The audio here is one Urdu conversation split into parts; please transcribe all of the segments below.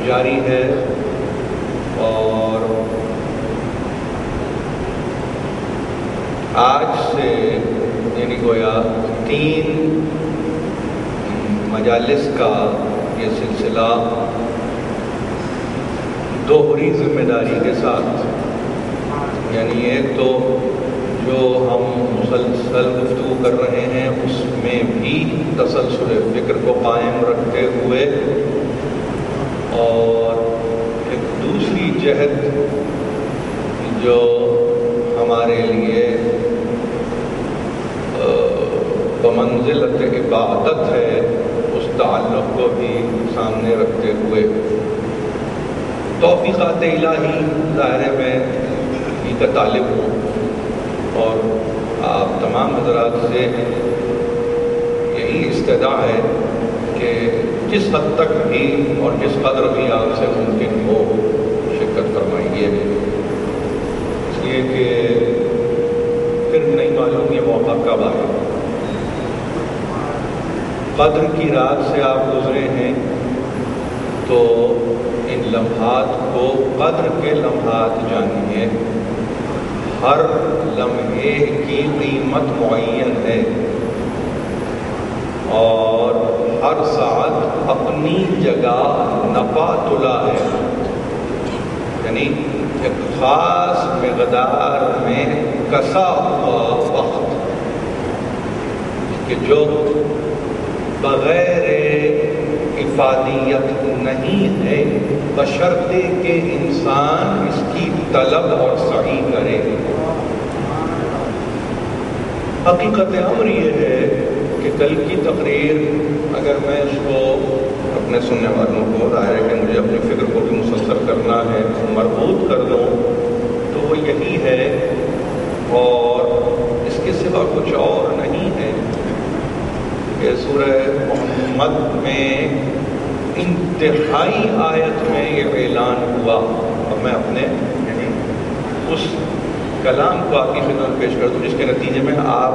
جاری ہے اور آج سے یعنی گویا 3 مجالس کا یہ سلسلہ دوہری ذمہ داری کے ساتھ، یعنی ایک تو جو ہم مسلسل گفتگو کر رہے ہیں اس میں بھی تسلسل فکر کو قائم رکھتے ہوئے، اور ایک دوسری جہت جو ہمارے لیے بمنزلت عبادت ہے اس تعلق کو بھی سامنے رکھتے ہوئے توفیقات الہی ظاہر میں ہی کا طالب ہوں، اور آپ تمام حضرات سے یہی استدعا ہے کہ جس حد تک بھی اور جس قدر بھی آپ سے ممکن ہو شرکت فرمائیے، اس لیے کہ پھر نہیں معلوم یہ موقع کب آئے۔ قدر کی رات سے آپ گزرے ہیں تو ان لمحات کو قدر کے لمحات جانیے، ہر لمحے کی قیمت معین ہے اور ہر ساعت اپنی جگہ نفع تلا ہے، یعنی ایک خاص مقدار میں کسا ہوا وقت کہ جو بغیر افادیت نہیں ہے بشرطے کہ انسان اس کی طلب اور سعی کرے۔ حقیقت امر یہ ہے کہ کل کی تقریر اگر میں اس کو اپنے سننے والوں کو ظاہر ہے کہ مجھے اپنی فکر کو بھی مسلسل کرنا ہے مربوط کر دوں تو وہ یہی ہے اور اس کے سوا کچھ اور نہیں ہے کہ سورہ محمد میں انتہائی آیت میں یہ اعلان ہوا، اور میں اپنے یعنی اس کلام کو آپ کی خدمت پیش کر دوں جس کے نتیجے میں آپ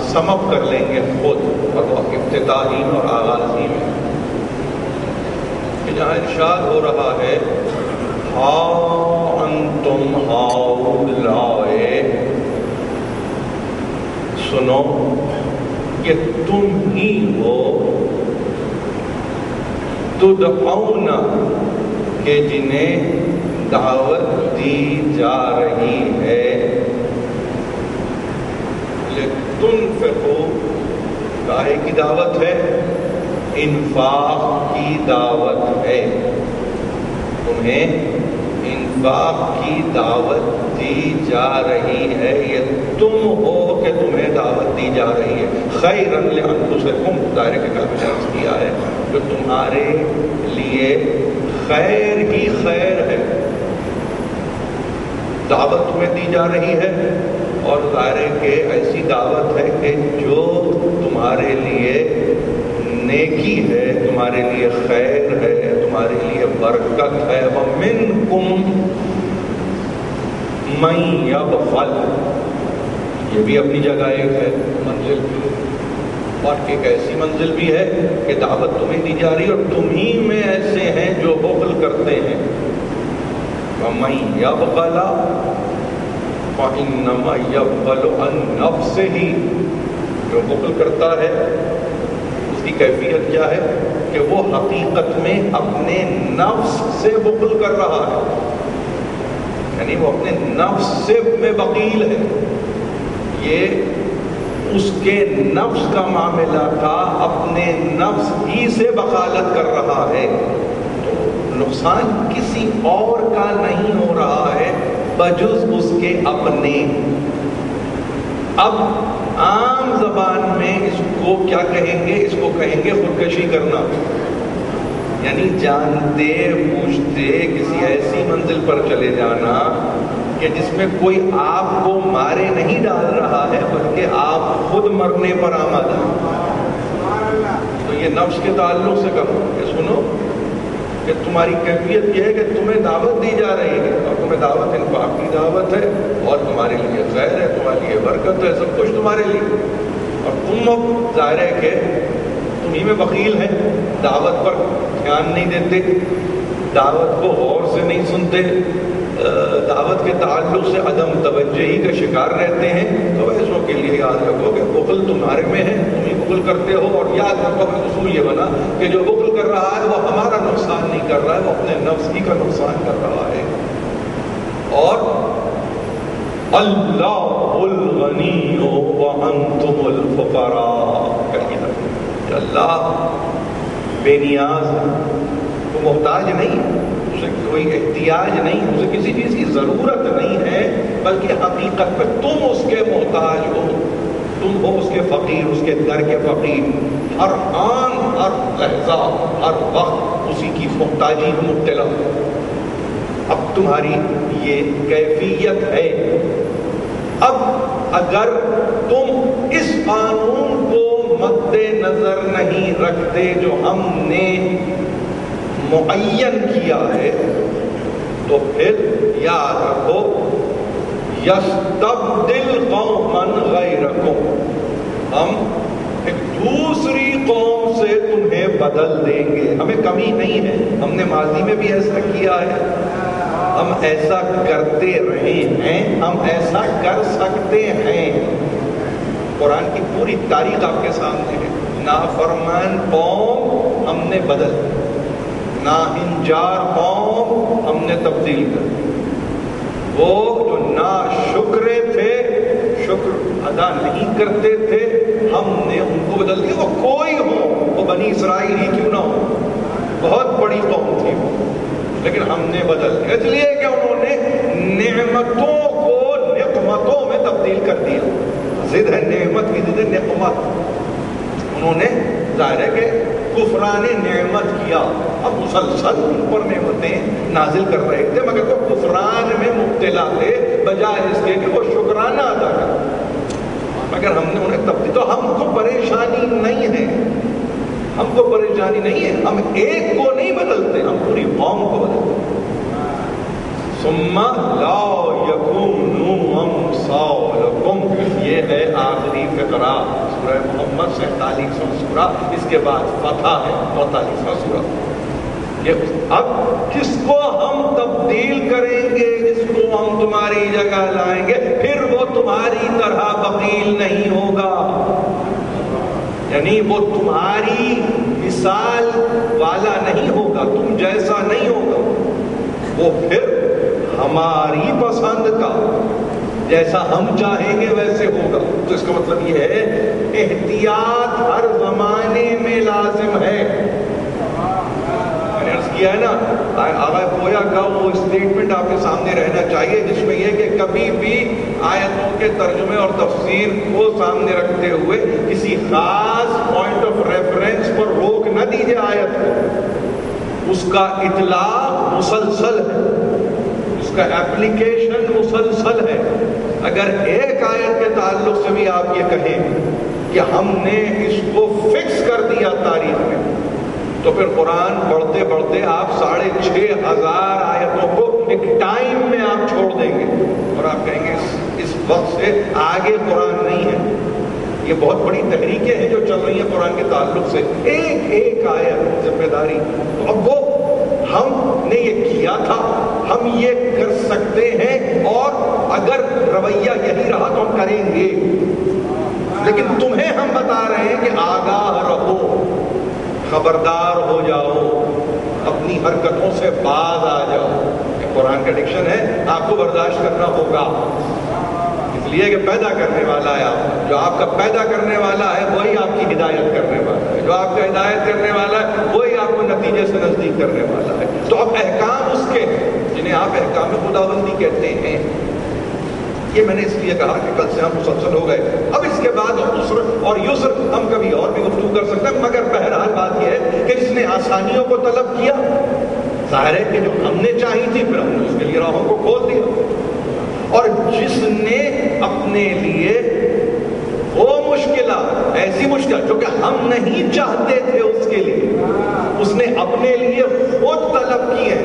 سمپ کر لیں گے خود، اور وہ افتتاحی اور آغازی میں کہ جہاں ارشاد ہو رہا ہے ہا انتم ہؤلاء، سنو کہ تم ہی ہو تدعون کہ جنہیں دعوت دی جا رہی ہے تنفقو کاہے کی دعوت ہے؟ انفاق کی دعوت ہے. تمہیں انفاق کی دعوت دی جا رہی ہے. یہ تم ہو کہ تمہیں دعوت دی جا رہی ہے. خیرن لانفسکم دائرے کے کل میں عرض کیا ہے جو تمہارے لیے خیر ہی خیر ہے. دعوت تمہیں دی جا رہی ہے اور ظاہر کے ایسی دعوت ہے کہ جو تمہارے لیے نیکی ہے, تمہارے لیے خیر ہے, تمہارے لیے برکت ہے. وَمِنْكُمْ مَنْ يَبْخَلْ یہ بھی اپنی جگہ ایک ہے منزل, اور ایک ایسی منزل بھی ہے کہ دعوت تمہیں دی جا رہی ہے اور تمہیں میں ایسے ہیں جو بخل کرتے ہیں. وَمَنْ يَبْخَلَ فَإِنَّمَا يَبْخَلُ عَنْ نَفْسِهِ جو بخل کرتا ہے اس کی کیفیت کیا ہے کہ وہ حقیقت میں اپنے نفس سے بخل کر رہا ہے, یعنی وہ اپنے نفس سے میں بخیل ہے. یہ اس کے نفس کا معاملہ تھا, اپنے نفس ہی سے بخالت کر رہا ہے. تو نقصان کسی اور کا نہیں ہو رہا ہے بجز اس کے اپنے. اب عام زبان میں اس کو کیا کہیں گے؟ اس کو کہیں گے خودکشی کرنا, یعنی جانتے بوجھتے کسی ایسی منزل پر چلے جانا کہ جس میں کوئی آپ کو مارے نہیں ڈال رہا ہے بلکہ آپ خود مرنے پر آمادہ ہیں. تو یہ نفس کے تعلق سے کہو کہ سنو کہ تمہاری کیفیت یہ ہے کہ تمہیں دعوت دی جا رہی ہے اور تمہیں دعوت انفاق کی دعوت ہے اور تمہارے لیے خیر ہے, تمہارے لیے برکت ہے, سب کچھ تمہارے لیے. اور تم ظاہر ہے کہ تم ہی میں بخیل ہیں, دعوت پر دھیان نہیں دیتے, دعوت کو غور سے نہیں سنتے, دعوت کے تعلق سے عدم توجہی کا شکار رہتے ہیں. تو ایسوں کے لیے یاد رکھو کہ بخل تمہارے میں ہے, تم ہی بخل کرتے ہو. اور یاد رکھو کہ اصول یہ بنا کہ جو بخل کر رہا ہے وہ ہمارا نقصان نہیں کر رہا ہے, وہ اپنے نفس ہی کا نقصان کر رہا ہے. اور اللہ الغنی وانتم الفقراء کہ اللہ بے نیاز ہے, وہ محتاج نہیں, اسے کوئی احتیاج نہیں, اسے کسی چیز کی ضرورت نہیں ہے, بلکہ حقیقت میں تم اس کے محتاج ہو, تم ہو اس کے فقیر, اس کے در کے فقیر. ہر آن, ہر لحظہ, ہر وقت اسی کی محتاجی مبتلا. اب تمہاری یہ کیفیت ہے. اب اگر تم اس قانون کو مد نظر نہیں رکھتے جو ہم نے معین کیا ہے تو پھر یاد رکھو یستبدل قوما غیرکم, ہم ایک دوسری قوم سے تمہیں بدل دیں گے. ہمیں کمی نہیں ہے, ہم نے ماضی میں بھی ایسا کیا ہے, ہم ایسا کرتے رہے ہیں, ہم ایسا کر سکتے ہیں. قرآن کی پوری تاریخ آپ کے سامنے ہے. نافرمان قوم ہم نے بدل, ناہنجار قوم ہم نے تبدیل کر, وہ جو ناشکرے تھے, شکر ادا نہیں کرتے تھے, ہم نے ان کو بدل دیا. وہ کوئی ہو, وہ بنی اسرائیل ہی کیوں نہ ہو, بہت بڑی قوم تھی وہ, لیکن ہم نے بدل دیا. اس لیے کہ انہوں نے نعمتوں کو نقمتوں میں تبدیل کر دیا. ضد ہے نعمت کی, ضد ہے نقمت. انہوں نے ظاہر ہے کہ کفران نعمت کیا. اب مسلسل ان پر نعمتیں نازل کر رہے تھے مگر وہ کفران میں مبتلا تھے بجائے اس کے کہ وہ شکرانہ ادا کریں. مگر ہم نے انہیں تبدیل, تو ہم کو پریشانی نہیں ہے, ہم کو پریشانی نہیں ہے. ہم ایک کو نہیں بدلتے, ہم پوری قوم کو بدلتے. ثم لا یکونوا امثالکم, یہ ہے آخری فقرہ سورہ محمد 47واں سورہ. اس کے بعد فتح ہے 45واں سورہ. اب کس کو ہم تبدیل کریں گے, جس کو ہم تمہاری جگہ لائیں گے, پھر وہ تمہاری طرح بخیل نہیں ہوگا, یعنی وہ تمہاری مثال والا نہیں ہوگا, تم جیسا نہیں ہوگا. وہ پھر ہماری پسند کا, جیسا ہم چاہیں گے ویسے ہوگا. تو اس کا مطلب یہ ہے احتیاط ہر زمانے میں لازم ہے. میں نے عرض کیا ہے نا, آغا پویا کا وہ اسٹیٹمنٹ آپ کے سامنے رہنا چاہیے جس میں یہ کہ کبھی بھی آیتوں کے ترجمے اور تفسیر کو سامنے رکھتے ہوئے کسی خاص پوائنٹ آف ریفرنس پر روک نہ دیجیے آیت کو. اس کا اطلاق مسلسل ہے, اس کا اپلیکیشن مسلسل ہے. اگر ایک آیت کے تعلق سے بھی آپ یہ کہیں کہ ہم نے اس کو فکس کر دیا تاریخ میں, تو پھر قرآن پڑھتے پڑھتے آپ 6,500 آیتوں کو ایک ٹائم میں آپ چھوڑ دیں گے اور آپ کہیں گے اس وقت سے آگے قرآن نہیں ہے. یہ بہت بڑی تحریکیں ہیں جو چل رہی ہیں قرآن کے تعلق سے, ایک ایک آیت ذمہ داری. تو اب وہ ہم نے یہ کیا تھا, ہم یہ کر سکتے ہیں, اور اگر رویہ یہی رہا تو ہم کریں گے. لیکن تمہیں ہم بتا رہے ہیں کہ آگاہ رہو, خبردار ہو جاؤ, اپنی حرکتوں سے باز آ جاؤ. کہ قرآن کا ڈکشن ہے, آپ کو برداشت کرنا ہوگا, اس لیے کہ پیدا کرنے والا ہے آپ. جو آپ کا پیدا کرنے والا ہے وہی آپ کی ہدایت کرنے والا ہے, جو آپ کا ہدایت کرنے والا ہے وہی آپ کو نتیجے سے نزدیک کرنے والا ہے. تو اب احکام اس کے جنہیں آپ احکام خداوندی کہتے ہیں, یہ میں نے اس لیے کہا کہ کل سے ہم مسلسل ہو گئے. اب اس کے بعد عسر اور یسر ہم کبھی اور بھی گفتگو کر سکتے ہیں, مگر بہرحال بات یہ ہے کہ جس نے آسانیوں کو طلب کیا, ظاہر ہے کہ جو ہم نے چاہی تھی پھر ہم نے اس کے لیے راہوں کو کھول دیا, اور جس نے اپنے لیے وہ مشکلات, ایسی مشکل جو کہ ہم نہیں چاہتے تھے اس کے لیے, اس نے اپنے لیے خود طلب کی ہے,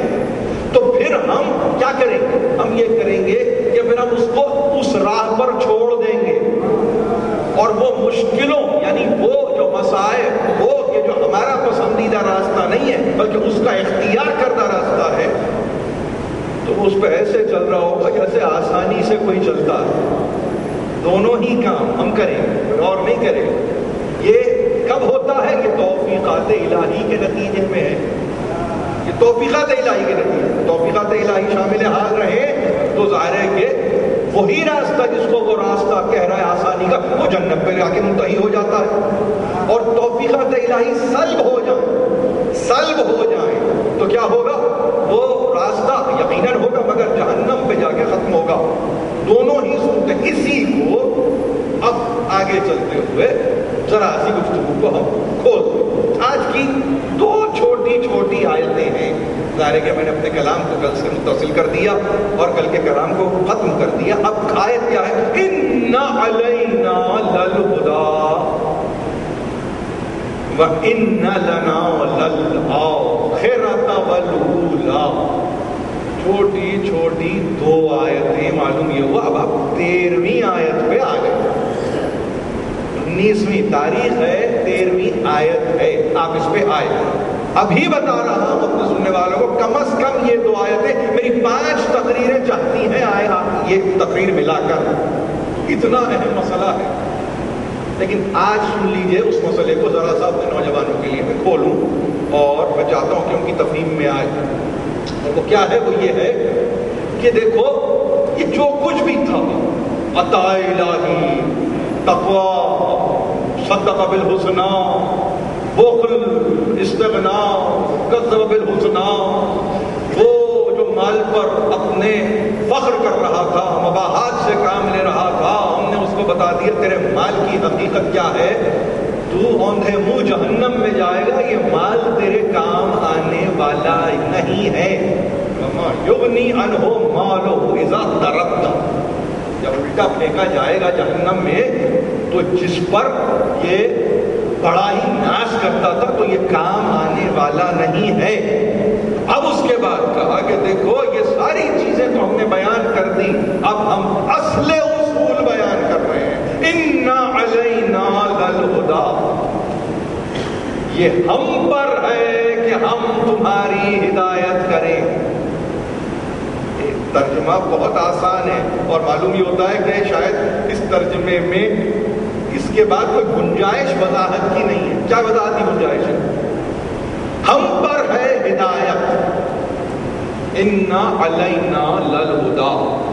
تو پھر ہم کیا کریں گے؟ ہم یہ کریں گے کہ پھر ہم اس کو اس راہ پر چھوڑ دیں گے, اور وہ مشکلوں یعنی وہ جو مسائل وہ کہ جو ہمارا پسندیدہ راستہ نہیں ہے بلکہ اس کا اختیار کردہ راستہ ہے, تو وہ اس پہ ایسے چل رہا ہوگا جیسے آسانی سے کوئی چلتا ہے. دونوں ہی کام ہم کریں گے اور نہیں کریں گے. یہ کب ہوتا ہے کہ توفیقات الہی کے نتیجے میں ہے. یہ توفیقات الہی کے نتیجے, توفیقات الہی شامل حال رہے تو ظاہر ہے کہ وہی راستہ جس کو وہ راستہ کہہ رہا ہے آسانی کا, وہ جنت پہ جا کے منتہی ہو جاتا ہے. اور توفیقات الہی سلب ہو جائیں تو کیا ہوگا؟ وہ راستہ یقیناً ہوگا مگر جہنم پہ جا کے ختم ہوگا. دونوں ہی صورتیں. اسی کو اب آگے چلتے ہوئے ذرا سی گفتگو کو ہم کھول دیں. آج کی 2 چھوٹی آیتیں ہیں. ظاہر ہے کہ میں نے اپنے کلام کو کل سے متصل کر دیا اور کل کے کلام کو ختم کر دیا. اب آیت کیا ہے؟ اِنَّ عَلَيْنَا لَلْهُدَىٰ وَإِنَّ لَنَا لَلْآخِرَةَ وَالْأُولَىٰ. چھوٹی 2 آیتیں. معلوم یہ ہوا اب آپ 13ویں آیت پہ آ گئے. 19ویں تاریخ ہے, 13ویں آیت ہے, آپ اس پہ آئے. ابھی بتا رہا ہوں اپنے سننے والوں کو کم از کم یہ 2 آیتیں, میری 5 تقریریں چاہتی ہیں آئے آپ یہ تقریر ملا کر. اتنا اہم مسئلہ ہے. لیکن آج سن لیجئے اس مسئلے کو ذرا سا اپنے نوجوانوں کے لیے میں کھولوں, اور میں چاہتا ہوں کہ ان کی تفہیم میں آئے. اور وہ کیا ہے؟ وہ یہ ہے کہ دیکھو یہ جو کچھ بھی تھا, عطا الہی, تقوی, صدق بالحسنی, بخل, استغنا, کذب بالحسنی, وہ جو مال پر اپنے فخر کر رہا تھا, مباحات سے کام لے رہا تھا, ہم نے اس کو بتا دیا تیرے مال کی حقیقت کیا ہے, تو اوندھے منہ جہنم میں جائے گا, یہ مال تیرے کام آنے والا نہیں ہے. وما یغنی عنہ مالہ اذا تردی. جب الٹا پھینکا جائے گا جہنم میں تو جس پر یہ بڑا ہی ناش کرتا تھا تو یہ کام آنے والا نہیں ہے. اب اس کے بعد کہا کہ دیکھو یہ ساری چیزیں تو ہم نے بیان کر دی, اب ہم اصل اصول بیان کر رہے ہیں. اِنَّ عَلَيْنَا لَلْهُدَىٰ. یہ ہم پر ہے کہ ہم تمہاری ہدایت کریں. ترجمہ بہت آسان ہے اور معلوم یہ ہوتا ہے کہ شاید اس ترجمے میں اس کے بعد کوئی گنجائش وضاحت کی نہیں ہے. کیا وضاحت کی گنجائش ہے؟ ہم پر ہے ہدایت. انا علینا للہدی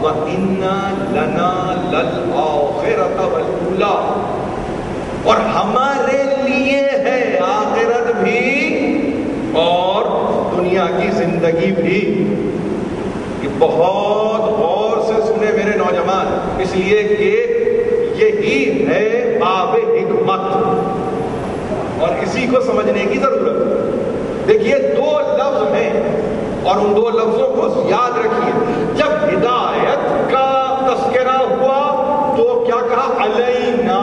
وانا لنا للآخرۃ والاولی، اور ہمارے لیے ہے آخرت بھی اور دنیا کی زندگی بھی۔ یہ بہت غور سے سنے میرے نوجوان، اس لیے کہ یہی ہے باب حکمت اور اسی کو سمجھنے کی ضرورت ہے۔ دیکھیے دو لفظ ہیں اور ان دو لفظوں کو یاد رکھیے۔ جب ہدایت کا تذکرہ ہوا تو کیا کہا؟ علینا۔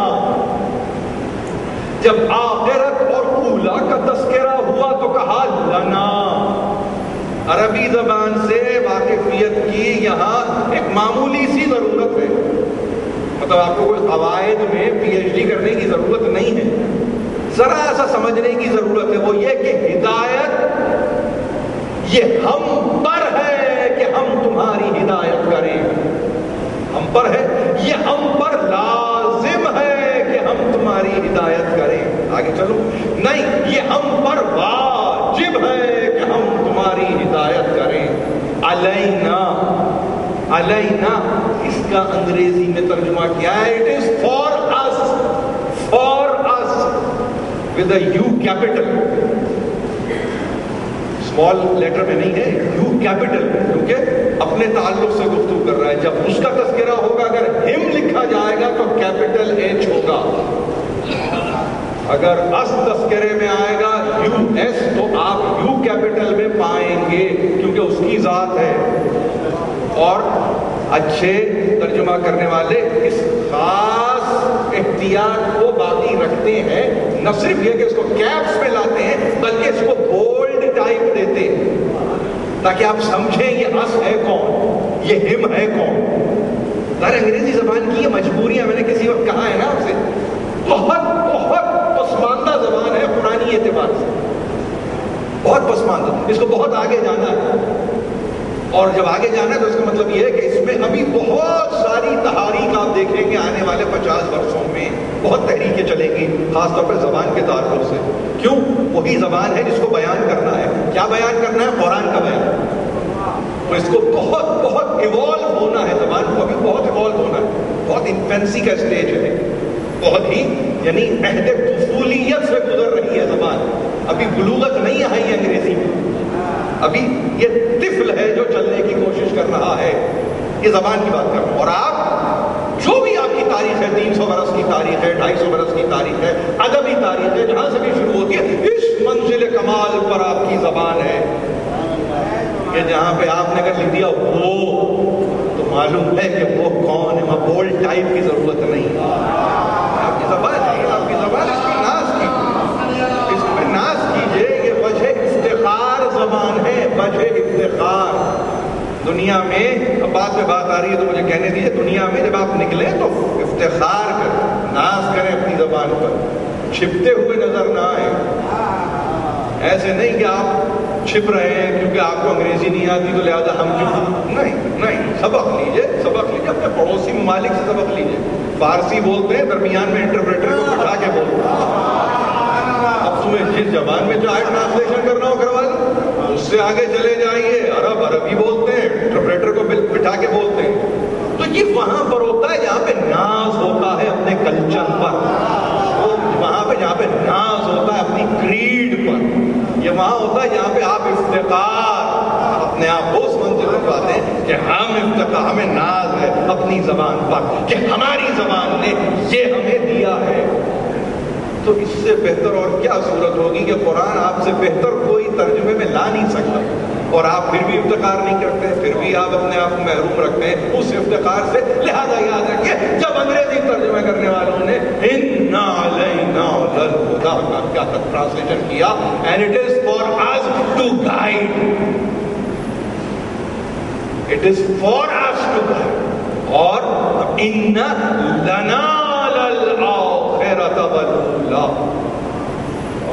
جب آخرت اور اولا کا تذکرہ ہوا تو کہا لنا۔ عربی زبان سے واقفیت کی یہاں ایک معمولی سی ضرورت ہے، مطلب آپ کو کوئی قواعد میں پی ایچ ڈی کرنے کی ضرورت نہیں ہے، ذرا ایسا سمجھنے کی ضرورت ہے۔ وہ یہ کہ ہدایت یہ ہم پر ہے کہ ہم تمہاری ہدایت کریں، ہم پر ہے، یہ ہم پر لازم ہے کہ ہم تمہاری ہدایت کریں۔ آگے چلو، نہیں، یہ ہم پر واجب ہے کہ ہم تمہاری ہدایت کریں۔ علینا، علینا اس کا انگریزی میں ترجمہ کیا ہے؟ It is for us, for us with a U capital, small letter میں نہیں ہے، یو کیپٹل، کیونکہ اپنے تعلق سے گفتگو کر رہا ہے۔ جب اس کا تذکرہ ہوگا اگر ہم لکھا جائے گا تو کیپٹل ایچ ہوگا، اگر اس تذکرے میں آئے گا یو ایس تو آپ یو کیپٹل میں پائیں گے کیونکہ اس کی ذات ہے۔ اور اچھے ترجمہ کرنے والے اس خاص احتیاط کو باقی رکھتے ہیں، نہ صرف یہ کہ اس کو کیپس میں لاتے ہیں بلکہ اس کو بولڈ ٹائپ دیتے ہیں تاکہ آپ سمجھیں یہ اس ہے کون، یہ ہم ہے کون۔ ظاہر انگریزی زبان کی یہ مجبوریاں، میں نے کسی وقت کہا ہے نا آپ سے، بہت بہت پسماندہ زبان ہے قرآنی اعتبار سے، بہت پسماندہ، اس کو بہت آگے جانا ہے، اور جب آگے جانا ہے تو اس کا مطلب یہ ہے کہ اس میں ابھی بہت ساری تحاریک آپ دیکھیں گے آنے والے 50 برسوں میں، بہت تحریکیں چلیں گی خاص طور پر زبان کے تعلق سے۔ کیوں؟ وہی زبان ہے جس کو بیان کرنا ہے۔ کیا بیان کرنا ہے؟ قرآن کا بیان۔ تو اس کو بہت بہت ایوالو ہونا ہے، زبان کو ابھی بہت ایوالو ہونا ہے، بہت انفینسی کا اسٹیج ہے، بہت ہی، یعنی عہد طفولیت سے گزر رہی ہے زبان، ابھی بلوغت نہیں آئی ہے انگریزی میں، ابھی یہ طفل ہے جو چلنے کی کوشش کر رہا ہے۔ یہ زبان کی بات کر رہا ہوں، اور آپ جو بھی آپ کی تاریخ ہے، 300 برس کی تاریخ ہے، 250 برس کی تاریخ ہے، ادبی تاریخ ہے، جہاں سے بھی شروع ہوتی ہے، اس منزل کمال پر آپ کی زبان ہے کہ جہاں پہ آپ نے اگر لکھ دیا وہ، تو معلوم ہے کہ وہ کون ہے، وہاں بولڈ ٹائپ کی ضرورت نہیں ہے۔ آپ کی زبان ہے، آپ کی زبان، اس پر ناز کیجیے، اس پہ ناز کیجیے، یہ وجہ افتخار زبان ہے، وجہ افتخار۔ دنیا میں، اب بات پہ بات آ رہی ہے تو مجھے کہنے دیجیے، دنیا میں جب آپ نکلیں تو افتخار کریں، ناز کریں اپنی زبان پر، چھپتے ہوئے نظر نہ آئیں۔ ایسے نہیں کہ آپ چھپ رہے ہیں کیونکہ آپ کو انگریزی نہیں آتی تو لہٰذا ہم چپ، نہیں نہیں، سبق لیجیے، سبق لیجیے، اپنے پڑوسی ممالک سے سبق لیجیے۔ فارسی بولتے ہیں، درمیان میں انٹرپریٹر کو بٹھا کے بولتے ہیں، اب تمہیں جس زبان میں چاہے ٹرانسلیشن کرنا ہو کروا لیں، اس سے آگے چلے جائیے، عربی بولتے ہیں، انٹرپریٹر کو بٹھا کے بولتے ہیں۔ تو یہ وہاں پر ہوتا ہے جہاں پہ ناز ہوتا ہے اپنے کلچر پر، وہاں پہ جہاں پہ ناز ہوتا ہے اپنی کریڈ پر، یہ وہاں ہوتا ہے جہاں پہ آپ افتخار اپنے آپ کو اس منزل پر پاتے ہیں کہ ہم افتخار، ہمیں ناز ہے اپنی زبان پر کہ ہماری زبان نے یہ ہمیں دیا ہے۔ تو اس سے بہتر اور کیا صورت ہوگی کہ قرآن آپ سے بہتر کوئی ترجمے میں لا نہیں سکتا، اور آپ پھر بھی افتخار نہیں کرتے، پھر بھی آپ اپنے آپ کو محروم رکھتے ہیں اس افتخار سے۔ لہذا یاد رکھیے، جب انگریزی ترجمہ کرنے والوں نے اِنَّا عَلَيْنَا لَلْهُدَىٰ کا کیا ٹرانسلیشن کیا، and it is for us to guide, it is for us to guide، اور إِنَّ لَنَا لَلْآخِرَةَ وَالْأُولَىٰ،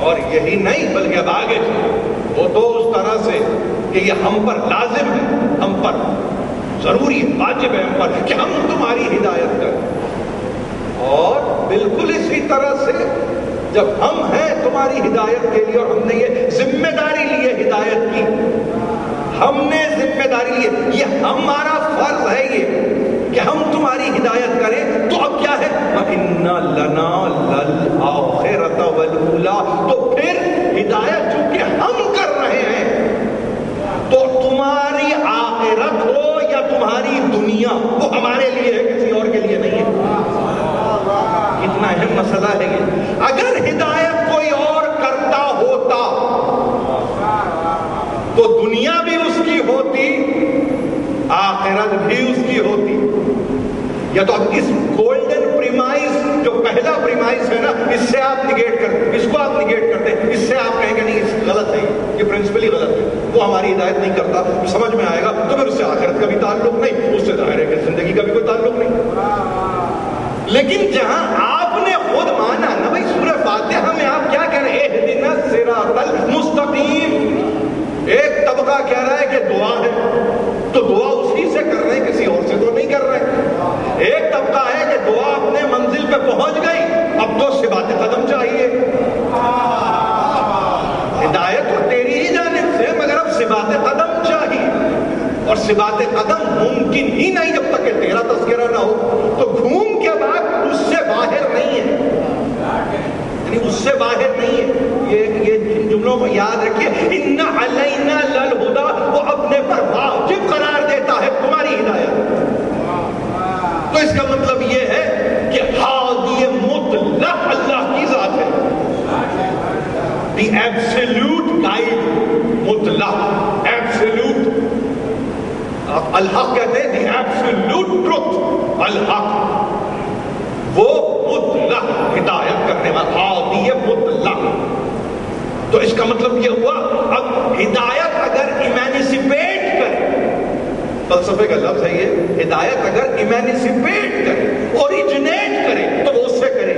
اور یہی نہیں بلکہ اب آگے وہ تو اس طرح سے کہ یہ ہم پر لازم ہے، ہم پر ضروری ہے، واجب ہے ہم پر کہ ہم تمہاری ہدایت کریں، اور بالکل اسی طرح سے جب ہم ہیں تمہاری ہدایت کے لیے اور ہم نے یہ ذمہ داری لی ہے ہدایت کی، ہم نے ذمہ داری لی ہے، یہ ہمارا فرض ہے یہ کہ ہم تمہاری ہدایت کریں. تو اب کیا ہے؟ وَإِنَّ لَنَا لَلْآخِرَةَ وَالْأُولَىٰ. تو پھر ہدایت چونکہ ہم کر رہے ہیں تو تمہاری آخرت ہو یا تمہاری دنیا وہ ہمارے لیے ہے، کسی اور کے لیے نہیں ہے. اتنا اہم مسئلہ ہے یہ. اگر ہدایت کوئی اور کرتا ہوتا تو دنیا بھی اس کی ہوتی، آخرت بھی اس کی ہوتی. یا تو اب اس گولڈن پریمائز جو پہلا پریمائز ہے نا، اس سے آپ نگیٹ کرتے، اس کو آپ نگیٹ کرتے ہیں، اس سے آپ کہیں گے نہیں اس غلط ہے، یہ پرنسپل ہی غلط ہے، وہ ہماری ہدایت نہیں کرتا، سمجھ میں آئے گا تو پھر اس سے آخرت کا بھی تعلق نہیں، اس سے ظاہر ہے کہ زندگی کا بھی کوئی تعلق نہیں. لیکن جہاں آپ نے خود مانا نا بھائی سورہ فاتحہ میں آپ کیا کہہ رہے ہیں؟ اہدنا الصراط المستقیم. ایک طبقہ کہہ رہا ہے کہ دعا ہے، تو دعا اسی سے کر رہے ہیں، کسی اور سے تو نہیں کر رہے. ایک طبقہ ہے کہ دعا اپنے منزل پہ پہنچ گئی، اب تو ثبات قدم چاہیے. ہدایت تو تیری ہی جانب سے، مگر اب ثبات قدم چاہیے. اور ثبات قدم ممکن ہی نہیں جب تک کہ تیرا تذکرہ نہ ہو. تو گھوم کے بعد اس سے باہر نہیں ہے، یعنی اس سے باہر نہیں ہے. یہ جملوں کو یاد رکھیے. ان علینا للہدی، وہ اپنے پر واجب قرار دیتا ہے تمہاری ہدایت. تو اس کا مطلب یہ ہے کہ ہادی مطلق اللہ کی ذات ہے. دی ایبسولوٹ گائیڈ، مطلق ایبسولوٹ. الحق کہتے ہیں دی ایبسولوٹ ٹروتھ، الحق وہ مطلق ہدایت کرنے والا، ہادی مطلق. تو اس کا مطلب یہ ہوا اب ہدایت اگر ایمانسپیٹ کرے، فلسفے کا لفظ ہے یہ، ہدایت اگر ایمانسپیٹ کرے، اوریجنیٹ کرے تو وہ اس سے کرے.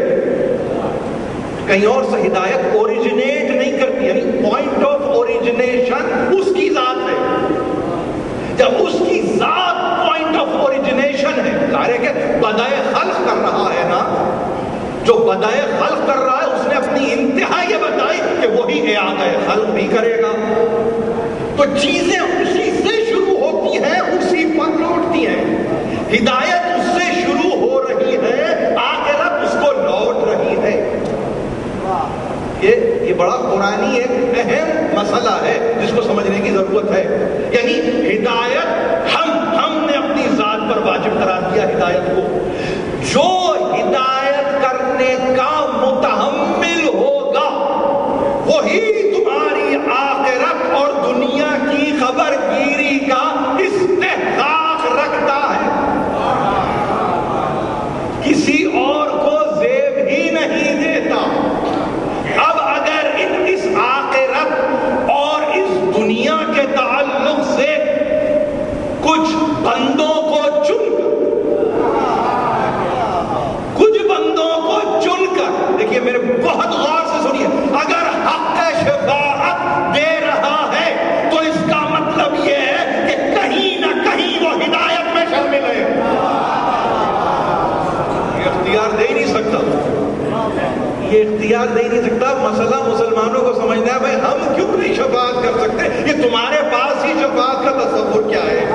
کہیں اور سے ہدایت اوریجنیٹ نہیں کرتی، یعنی پوائنٹ آف اوریجنیشن اس کی ذات ہے. جب اس کی ذات پوائنٹ آف اوریجنیشن ہے، ظاہر ہے کہ بدائے خلق کر رہا ہے نا، جو بدائے خلق کر رہا ہے اس نے اپنی انتہا یہ بتائی کہ وہی اعادہ خلق بھی کرے گا. تو چیزیں اسی سے شروع ہوتی ہیں، اسی پر لوٹتی ہیں. ہدایت اس سے شروع ہو رہی ہے، آخرت اس کو لوٹ رہی ہے. یہ بڑا قرآنی ایک اہم مسئلہ ہے جس کو سمجھنے کی ضرورت ہے. یعنی ہدایت ہم نے اپنی ذات پر واجب قرار دیا ہدایت کو. جو ہدایت کرنے کا متحمل ہوگا وہی تمہاری آخرت اور دنیا کی خبر گیری کا استحقاق رکھتا ہے. کسی اور کو زیب ہی نہیں دیتا. اب اگر اس آخرت اور اس دنیا کے تعلق سے کچھ بندوں کو چن کر دیکھیے، میرے بہت غور سے سنیے، اگر حق شفاعت دے رہا ہے تو اس کا مطلب یہ ہے کہ کہیں نہ کہیں وہ ہدایت میں شامل ہے. یہ اختیار دے ہی نہیں سکتا، یہ اختیار دے ہی نہیں سکتا. مسئلہ مسلمانوں کو سمجھنا ہے بھائی ہم کیوں نہیں شفاعت کر سکتے. یہ تمہارے پاس ہی شفاعت کا تصور کیا ہے؟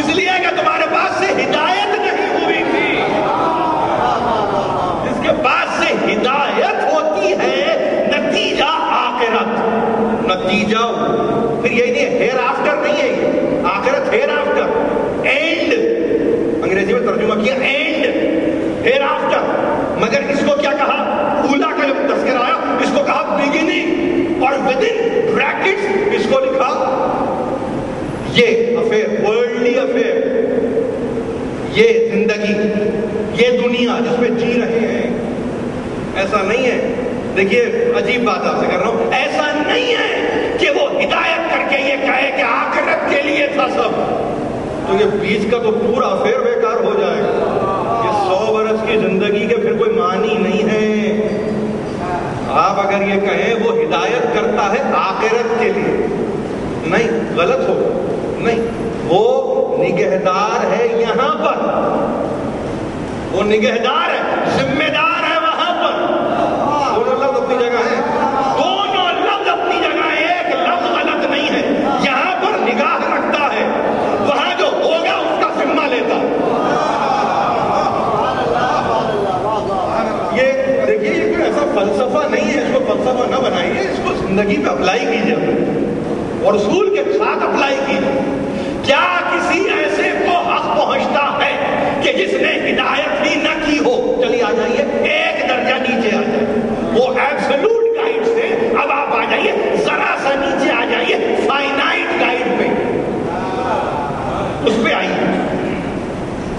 اس لیے کہ تمہارے پاس سے ہدایت نہیں ہوئی تھی. جس کے پاس سے ہدایت ہوتی ہے نتیجہ آخرت، نتیجہ پھر یہی نہیں، ہیر آفٹر نہیں ہے. یہ آخرت ہیر آفٹر، اینڈ انگریزی میں ترجمہ کیا اینڈ، ہیر آفٹر. مگر اس کو کیا کہا؟ اولا کا جب تذکرہ آیا اس کو کہا بگننگ، اور ود ان بریکٹس اس کو لکھا یہ افیئر، ورلڈلی افیئر، یہ زندگی، یہ دنیا جس میں جی رہے ہیں. ایسا نہیں ہے، دیکھیے عجیب بات آپ سے کر رہا ہوں، ایسا نہیں ہے کہ وہ ہدایت کر کے یہ کہے کہ آخرت کے لیے تھا سب، تو یہ بیچ کا تو پورا افیئر بیکار ہو جائے گا. یہ 100 برس کی زندگی کے پھر کوئی معنی نہیں ہے. آپ اگر یہ کہیں وہ ہدایت کرتا ہے آخرت کے لیے، نہیں، غلط ہوگا. نہیں، وہ نگہدار ہے یہاں پر، وہ نگہدار ہے، ذمہ دار ہے وہاں پر. دونوں لفظ اپنی جگہ ہیں، دونوں لفظ اپنی جگہ، ایک لفظ غلط نہیں ہے. یہاں پر ایسا فلسفہ نہیں ہے، اس کو فلسفہ نہ بنائیے، اس کو زندگی پہ اپلائی کیجیے اور اصول کے ساتھ اپلائی کیجیے۔ کیا کسی ایسے کو حق پہنچتا ہے کہ جس نے ہدایت ہی نہ کی ہو؟ چلیے آ جائیے ایک درجہ نیچے آ جائیے، وہ ایبسولوٹ گائیڈ سے اب آپ آ جائیے ذرا سا نیچے آ جائیے فائنائٹ گائیڈ پہ، اس پہ آئیے۔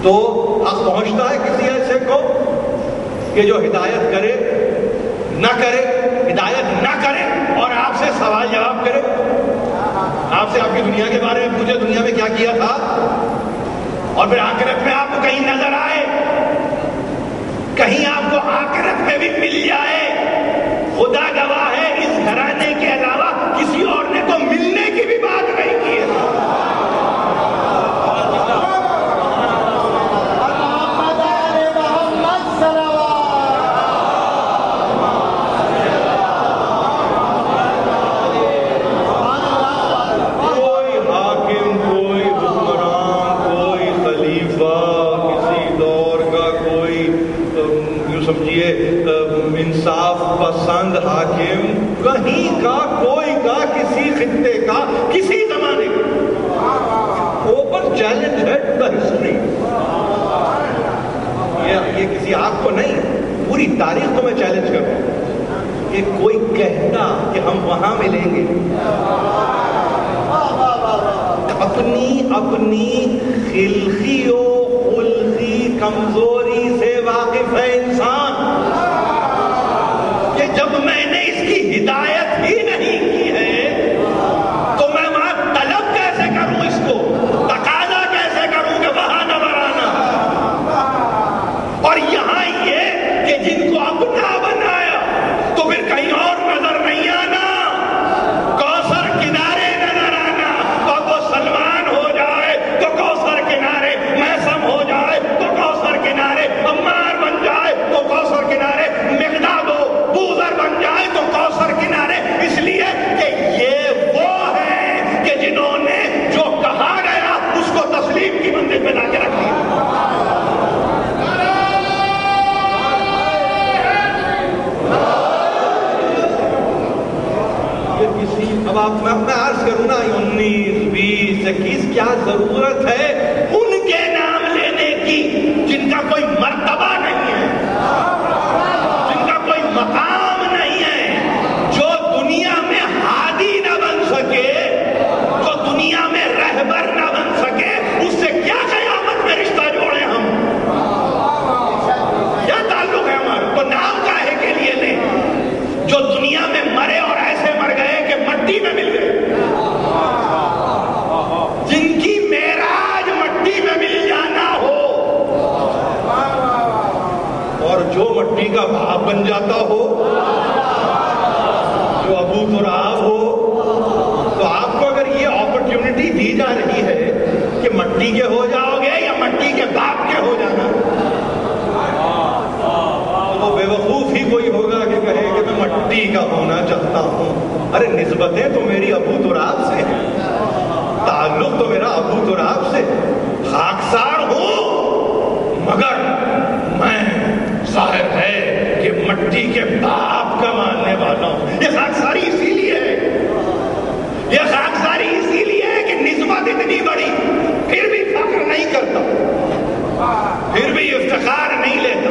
تو حق پہنچتا ہے کسی ایسے کو کہ جو ہدایت کرے نہ کرے، ہدایت نہ کرے اور آپ سے سوال جواب کرے، آپ سے آپ کی دنیا کے بارے میں پوچھے دنیا میں کیا کیا تھا، اور پھر آخرت میں آپ کو کہیں نظر آئے، کہیں آپ کو آخرت میں بھی مل جائے۔ خدا گواہ ہے اس گھرانے کے علاوہ کسی اور نے تو ملنے کی بھی بات نہیں کی ہے۔ انصاف پسند حاکم کہیں کا کوئی کا کسی خطے کا کسی زمانے کا اوپن چیلنج ہے دا ہسٹری۔ یہ کسی آپ کو نہیں، پوری تاریخ کو میں چیلنج کرتا ہوں کہ کوئی کہتا کہ ہم وہاں ملیں گے، اپنی خلقی و خلقی کمزوری سے واقف ہے انسان کہ جب میں نے اس کی ہدایت ہی نہیں کی ہے تو میں وہاں طلب کیسے کروں، اس کو تقاضا کیسے کروں کہ وہاں نظر آنا۔ اور یہاں یہ کہ جن کو اپنا بنایا تو پھر کہیں اور نظر نہیں آنا، کوثر کنارے نظر آنا، وہ سلمان ہو جائے تو کوثر کنارے، میثم ہو جائے تو کوثر کنارے، عمار بن جائے تو کوثر کنارے، مقداد ہو بوذر بن جائے تو کوثر کنارے، اس لیے کہ یہ وہ ہیں کہ جنہوں نے جو کہا گیا اس کو تسلیم کی منزل پہ لا کے رکھ دیا۔ اب میں عرض کروں نا 19 20 21 کیا ضرورت ہے ان کے نام لینے کی جن کا کوئی مرتبہ نہیں ہے، جن کا کوئی مقام نہیں ہے، جو دنیا میں ہادی نہ بن سکے، جو دنیا میں رہبر نہ بن سکے، اس سے کیا قیامت میں رشتہ جوڑے ہم؟ کیا تعلق ہے ہمارا؟ تو نام کاہے کے لیے لیں جو دنیا میں مرے اور ایسے مر گئے کہ مٹی میں مل گئے، جن کی معراج مٹی میں مل جانا ہو، اور جو مٹی کا باپ بن جاتا ہو، جو ابو تراب ہو، تو آپ کو اگر یہ اپرچونٹی دی جا رہی ہے کہ مٹی کے ہو جاؤ گے یا مٹی کے باپ کے ہو جانا، تو وہ بے وقوف ہی کوئی ہوگا کہ کہے کہ میں مٹی کا ہونا چاہتا ہوں۔ ارے نسبتیں تو میری ابو تراب سے ہیں، تعلق تو میرا ابو تراب سے، خاکسار ہوں مگر میں ظاہر ہے کہ مٹی کے باپ کا ماننے والا ہوں۔ یہ خاکساری اسی لیے ہے، یہ خاکساری اسی لیے ہے کہ نسبت اتنی بڑی پھر بھی فخر نہیں کرتا، پھر بھی افتخار نہیں لیتا،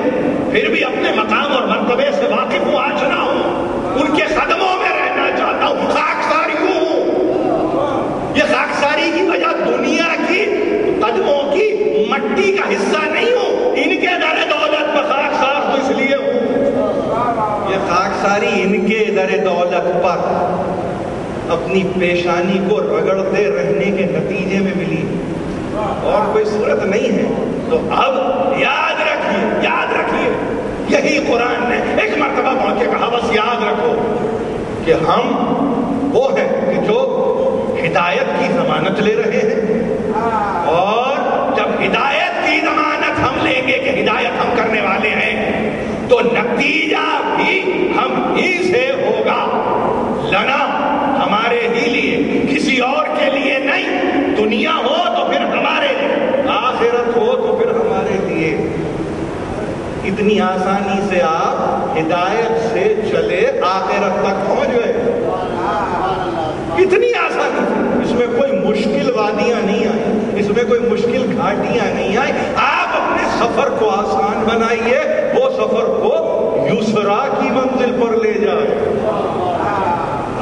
پھر بھی اپنے مقام اور مرتبے سے واقف ہوں، آشنا ہوں، ان کے قدموں میں رہنا چاہتا ہوں، خاکساری ہوں۔ یہ خاکساری کی وجہ دنیا کی قدموں کی مٹی کا حصہ نہیں ہوں، ان کے در دولت پر خاکسار تو اس لیے ہوں۔ یہ خاکساری ان کے در دولت پر اپنی پیشانی کو رگڑتے رہنے کے نتیجے میں ملی، اور کوئی صورت نہیں ہے۔ تو اب یاد رکھیے یہی قرآن نے ایک مرتبہ پہنچ کے کہا، بس یاد رکھو کہ ہم وہ ہیں کہ جو ہدایت کی ضمانت لے رہے ہیں، اور جب ہدایت کی ضمانت ہم لیں گے کہ ہدایت ہم کرنے والے ہیں تو نتیجہ بھی ہم ہی سے ہوگا، لنا ہمارے ہی لیے، کسی اور کے لیے نہیں۔ دنیا ہو تو پھر ہمارے لیے، آخرت ہو تو پھر ہمارے لیے۔ اتنی آسانی سے آپ ہدایت سے چلے آخرت تک پہنچ گئے، اتنی آسانی سے۔ اس میں کوئی مشکل وادیاں نہیں آئی، اس میں کوئی مشکل گھاٹیاں نہیں آئی۔ آپ اپنے سفر کو آسان بنائیے، وہ سفر کو یسرا کی منزل پر لے جائے۔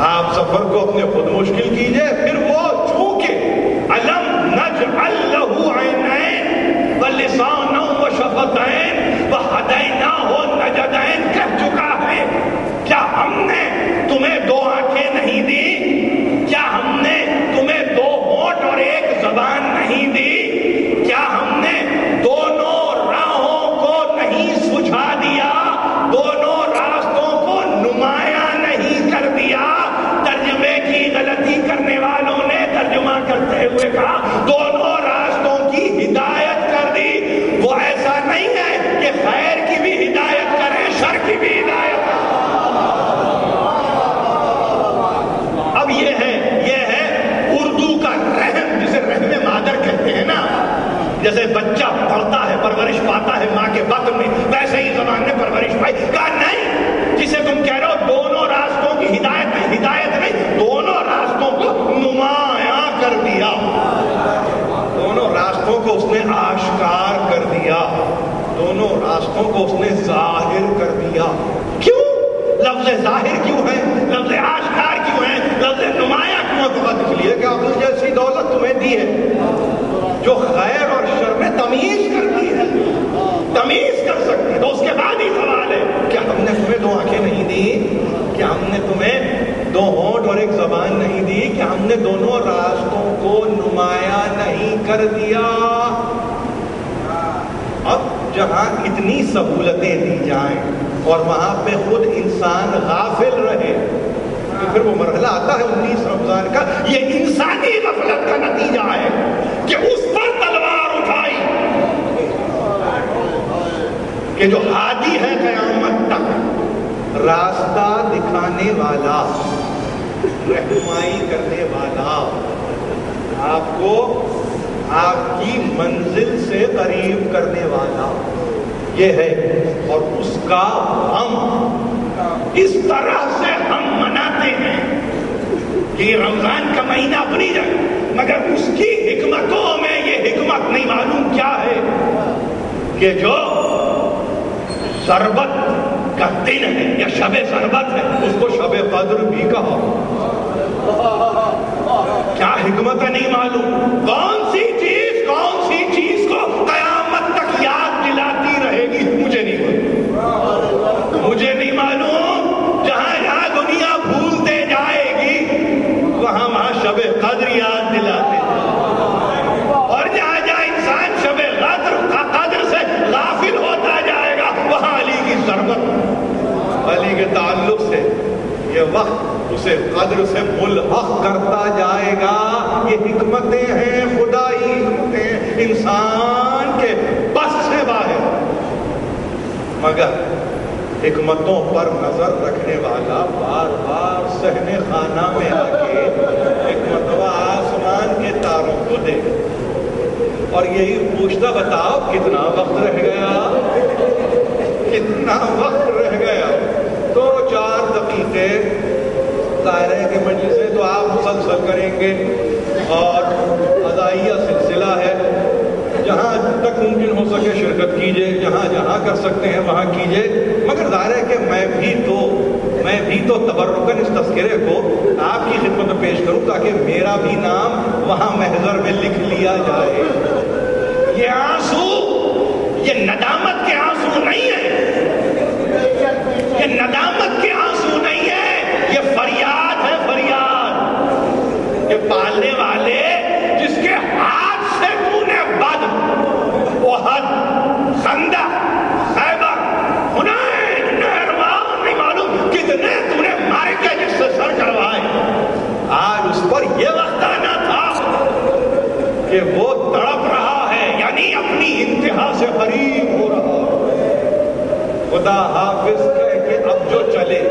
آپ سفر کو اپنے خود مشکل کیجئے، پھر وہ چونکہ علم نجعل لہ عینین ولسانا وشفتین وہدیناہ النجدین کہہ چکا ہے۔ کیا ہم نے تمہیں دو آنکھیں نہیں دی؟ کیا ہم نے تمہیں دو ہونٹ اور ایک زبان نہیں دی؟ کیا ہم نے دونوں راہوں کو نہیں سجھا دیا؟ دونوں راستوں کو نمایاں نہیں کر دیا؟ ترجمے کی غلطی کرنے والوں نے ترجمہ کرتے ہوئے کہا دونوں راستوں کی ہدایت کر دی۔ وہ ایسا نہیں ہے کہ خیر کی بھی ہدایت کریں، شر کی بھی ہدایت۔ اب یہ ہے اردو کا رحم، جسے رحم مادر کہتے ہیں نا۔ جیسے بچہ پڑھتا ہے، پرورش پاتا ہے ماں کے بطن میں، ویسے ہی زبان نے پرورش پائی۔ کہا نہیں، جسے تم کہہ رہے ہو دونوں راستوں کی ہدایت نہیں، دونوں راستوں کو نمایاں کر دیا، دونوں راستوں کو اس نے آشکار کر دیا، دونوں راستوں کو اس نے ظاہر کر دیا۔ کیوں لفظ ظاہر کیوں ہے، لفظ آشکار کیوں ہے، لفظ نمایاں کیوں ہے؟ اس لیے کہ عقل جیسی دولت تمہیں دی ہے جو خیر اور شر میں تمیز کرتی ہے، تمیز کر سکتی ہے۔ تو اس کے بعد ہی سوال ہے کیا ہم نے تمہیں دو آنکھیں نہیں دی؟ کیا ہم نے تمہیں دو ہونٹ اور ایک زبان نہیں دی؟ کیا ہم نے دونوں راستوں کو نمایاں نہیں کر دیا؟ اب جہاں اتنی سہولتیں دی جائیں اور وہاں پہ خود انسان غافل رہے، تو پھر وہ مرحلہ آتا ہے 19 رمضان کا۔ یہ انسانی غفلت کا نتیجہ ہے کہ اس پر تلوار اٹھائی کہ جو ہادی ہے قیامت تک، راستہ دکھانے والا، رہنمائی کرنے والا، آپ کو آپ کی منزل سے قریب کرنے والا یہ ہے۔ اور اس کا ہم اس طرح سے ہم مناتے ہیں کہ یہ رمضان کا مہینہ اپنی جائے، مگر اس کی حکمتوں میں یہ حکمت نہیں معلوم کیا ہے کہ جو ضربت کا دن ہے یا شب ضربت ہے، اس کو شب قدر بھی کہا۔ کیا حکمت ہے نہیں معلوم؟ کون سی چیز کو قیامت تک یاد دلاتی رہے گی؟ مجھے نہیں معلوم۔ جہاں دنیا بھولتے جائے گی وہاں شب قدر یاد دلاتے، اور جہاں انسان شب قدر سے غافل ہوتا جائے گا وہاں علی کی ضربت، علی کے تعلق سے یہ وقت اسے قدر سے ملحق کرتا جائے گا۔ یہ حکمتیں ہیں، خدائی حکمتیں، انسان کے بس سے باہر، مگر حکمتوں پر نظر رکھنے والا بار بار صحن خانہ میں آ کے حکمت و آسمان کے تاروں کو دیکھ اور یہی پوچھتا بتاؤ کتنا وقت رہ گیا، کتنا وقت رہ گیا۔ 2-4 دقیقے ظاہر کے مجلس سے تو آپ مسلسل کریں گے اور عزائیہ سلسلہ ہے، جہاں تک ممکن ہو سکے شرکت کیجئے، جہاں کر سکتے ہیں وہاں کیجئے، مگر ظاہر ہے کہ میں بھی تو تبرکاً اس تذکرے کو آپ کی خدمت میں پیش کروں تاکہ میرا بھی نام وہاں محضر میں لکھ لیا جائے۔ یہ آنسو، یہ ندامت کے آنسو نہیں ہے، یہ ندامت کے آنسو نہیں ہے، یہ فریاد ہے، فریاد۔ یہ پالنے والے جس کے ہاتھ سے تو نے بدر، احد، خندق، خیبر، حنین، نہروان، نہیں معلوم کتنے تو نے مارے کے جس سے سر کروائے، آج اس پر یہ وقت آنا تھا کہ وہ تڑپ رہا ہے، یعنی اپنی انتہا سے قریب ہو رہا ہے۔ خدا حافظ کہہ کے اب جو چلے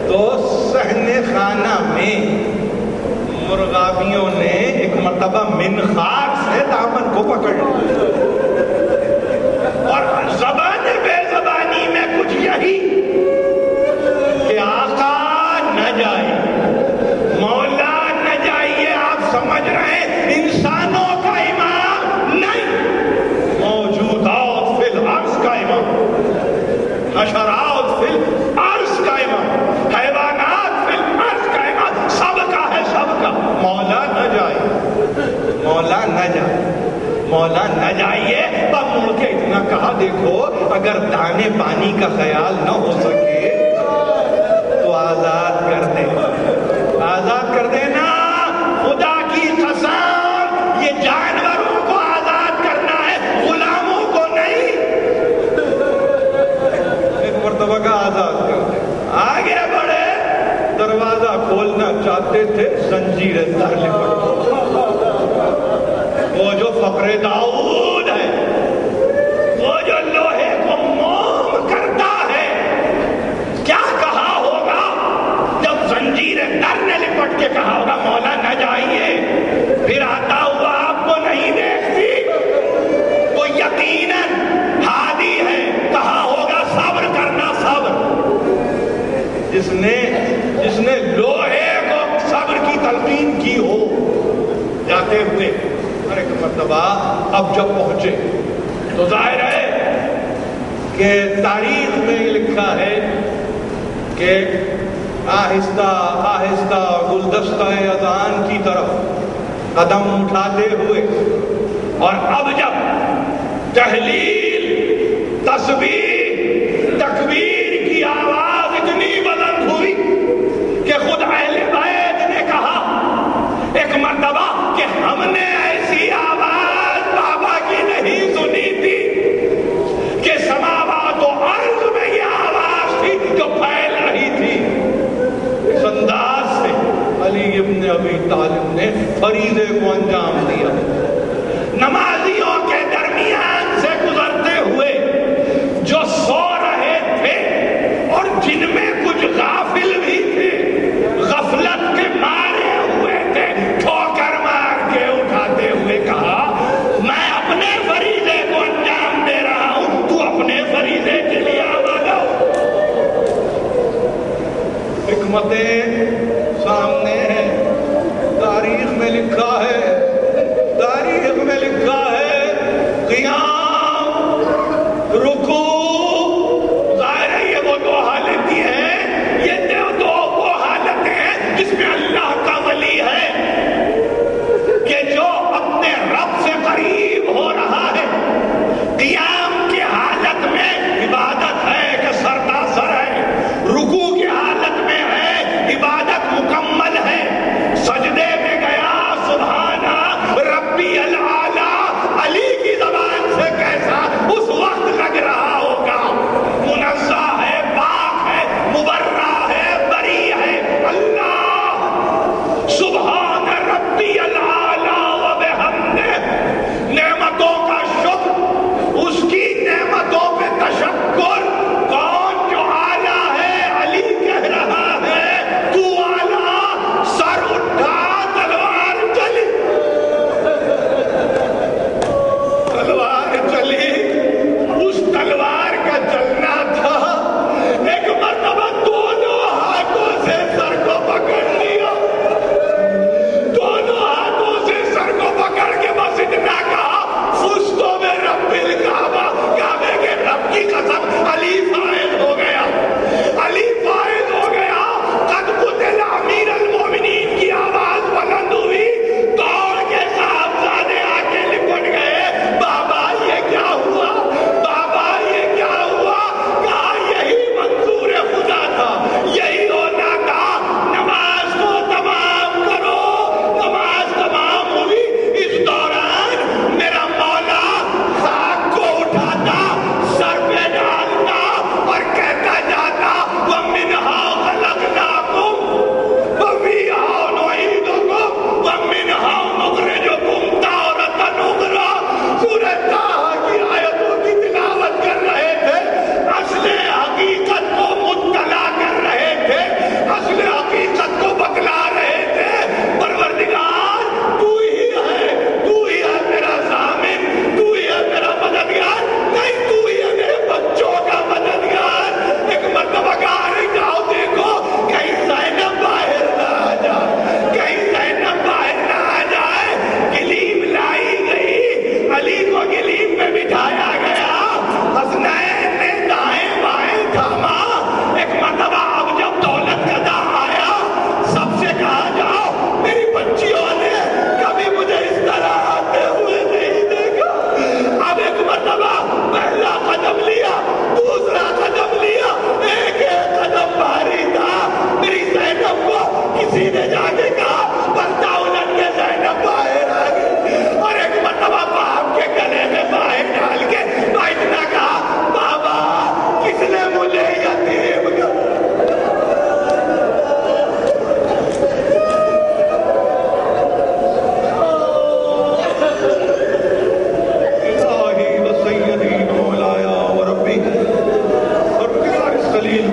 تو صحن خانہ میں مرغابیوں نے ایک مرتبہ منخار سے دامن کو پکڑ لیا اور زبر دیکھو اگر دانے پانی کا خیال نہ ہو سکے تو آزاد کر دے، آزاد کر دینا، خدا کی قسم یہ جانوروں کو آزاد کرنا ہے، غلاموں کو نہیں۔ ایک مرتبہ کا آزاد کر دے، آگے بڑھے، دروازہ کھولنا چاہتے تھے، زنجیریں در لپٹ، وہ جو فقر داؤد ہے، وہ جو لوہے کو موم کرتا ہے، کیا کہا ہوگا جب زنجیریں در نے لپٹ کے کہا ہوگا مولا نہ جائیے، پھر آتا ہوا آپ کو نہیں دیکھتی، وہ یقیناً ہادی ہے، کہا ہوگا صبر کرنا، صبر۔ جس نے لوہے کو صبر کی تلقین کی ہو، جاتے ہوئے ایک مرتبہ اب جب پہنچے تو ظاہر ہے کہ تاریخ میں لکھا ہے کہ آہستہ آہستہ گلدستہ اذان کی طرف قدم اٹھاتے ہوئے، اور اب جب تحلیل، تسبیح، تکبیر کی آواز اتنی بلند ہوئی کہ خود اہل بیت نے کہا ایک مرتبہ کہ ہم نے ایسی آواز بابا کی نہیں سنی تھی، کہ سماوات و ارض میں یہ آواز تھی جو پھیل رہی تھی۔ اس انداز سے علی ابن ابی طالب نے فریضے کو انجام دیا۔ نمازیوں کے درمیان سے گزرتے ہوئے جو سو رہے تھے اور جن میں کچھ غافل بھی تھے، غفلت کے مارے ہوئے تھے، ٹھوکر مار کے اٹھاتے ہوئے کہا میں اپنے فریضے کو انجام دے رہا ہوں، تو اپنے فریضے کے لیے آمادہ ہو۔ حکمتیں سامنے ہیں، تاریخ میں لکھا ہے، تاریخ میں لکھا ہے قیام، رکوع، ظاہر ہے یہ وہ دو حالتیں ہیں، یہ دو وہ حالتیں ہیں جس میں اللہ کا ولی ہے کہ جو اپنے رب سے قریب ہو رہا ہے۔ قیام کی حالت میں عبادت ہے کہ سرتاسر ہے، رکوع کی حالت میں ہے عبادت مکمل ہے، سجدے میں گیا سبحانہ ربی العالی، علی کی زبان سے